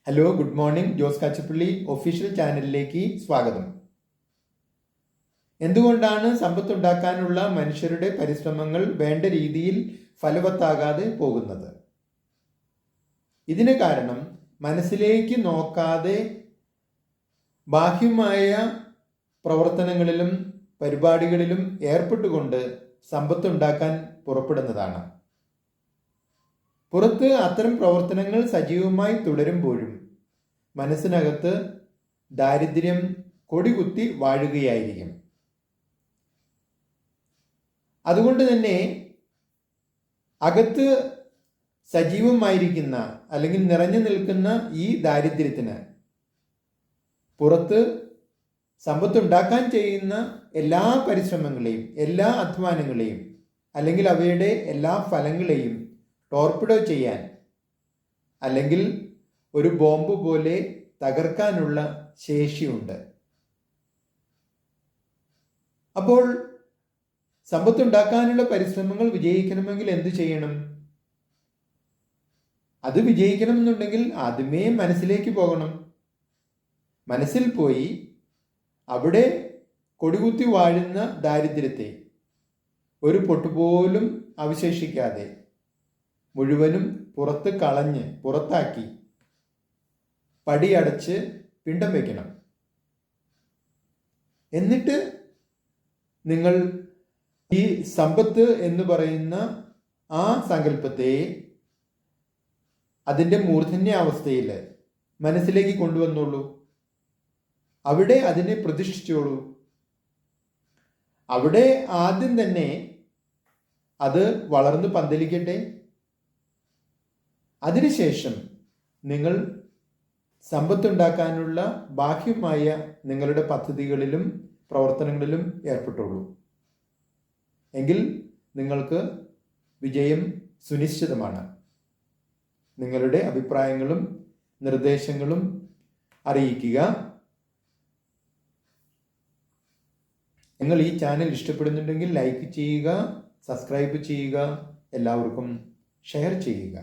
Hello, good morning. Jose Kachappilly official ചാനലിലേക്ക് സ്വാഗതം. എന്തുകൊണ്ടാണ് സമ്പത്തുണ്ടാക്കാനുള്ള മനുഷ്യരുടെ പരിശ്രമങ്ങൾ വേണ്ട രീതിയിൽ ഫലവത്താകാതെ പോകുന്നത്? ഇതിന് കാരണം മനസ്സിലേക്ക് നോക്കാതെ ബാഹ്യമായ പ്രവർത്തനങ്ങളിലും പരിപാടികളിലും ഏർപ്പെട്ടുകൊണ്ട് സമ്പത്തുണ്ടാക്കാൻ പുറപ്പെടുന്നതാണ്. പുറത്ത് അത്തരം പ്രവർത്തനങ്ങൾ സജീവമായി തുടരുമ്പോഴും മനസ്സിനകത്ത് ദാരിദ്ര്യം കൊടികുത്തി വാഴുകയായിരിക്കും. അതുകൊണ്ട് തന്നെ അകത്ത് സജീവമായിരിക്കുന്ന അല്ലെങ്കിൽ നിറഞ്ഞു നിൽക്കുന്ന ഈ ദാരിദ്ര്യത്തിന് പുറത്ത് സമ്പത്തുണ്ടാക്കാൻ ചെയ്യുന്ന എല്ലാ പരിശ്രമങ്ങളെയും എല്ലാ അധ്വാനങ്ങളെയും അല്ലെങ്കിൽ അവയുടെ എല്ലാ ഫലങ്ങളെയും ടോർപിഡോ ചെയ്യാൻ അല്ലെങ്കിൽ ഒരു ബോംബ് പോലെ തകർക്കാനുള്ള ശേഷിയുണ്ട്. അപ്പോൾ സമ്പത്തുണ്ടാക്കാനുള്ള പരിശ്രമങ്ങൾ വിജയിക്കണമെങ്കിൽ എന്ത് ചെയ്യണം? അത് വിജയിക്കണമെന്നുണ്ടെങ്കിൽ ആദ്യമേ മനസ്സിലേക്ക് പോകണം. മനസ്സിൽ പോയി അവിടെ കൊടികുത്തി വാഴുന്ന ദാരിദ്ര്യത്തെ ഒരു പൊട്ടുപോലും അവശേഷിക്കാതെ മുഴുവനും പുറത്ത് കളഞ്ഞ് പുറത്താക്കി പടിയടച്ച് പിണ്ടം വയ്ക്കണം. എന്നിട്ട് നിങ്ങൾ ഈ സമ്പത്ത് എന്ന് പറയുന്ന ആ സങ്കല്പത്തെ അതിൻ്റെ മൂർധന്യാവസ്ഥയിൽ മനസ്സിലേക്ക് കൊണ്ടുവന്നോളൂ. അവിടെ അതിനെ പ്രതിഷ്ഠിച്ചോളൂ. അവിടെ ആദ്യം തന്നെ അത് വളർന്ന് പന്തലിക്കട്ടെ. അതിനുശേഷം നിങ്ങൾ സമ്പത്തുണ്ടാക്കാനുള്ള ബാഹ്യമായ നിങ്ങളുടെ പദ്ധതികളിലും പ്രവർത്തനങ്ങളിലും ഏർപ്പെട്ടുള്ളൂ. എങ്കിൽ നിങ്ങൾക്ക് വിജയം സുനിശ്ചിതമാണ്. നിങ്ങളുടെ അഭിപ്രായങ്ങളും നിർദ്ദേശങ്ങളും അറിയിക്കുക. നിങ്ങൾ ഈ ചാനൽ ഇഷ്ടപ്പെടുന്നുണ്ടെങ്കിൽ ലൈക്ക് ചെയ്യുക, സബ്സ്ക്രൈബ് ചെയ്യുക, എല്ലാവർക്കും ഷെയർ ചെയ്യുക.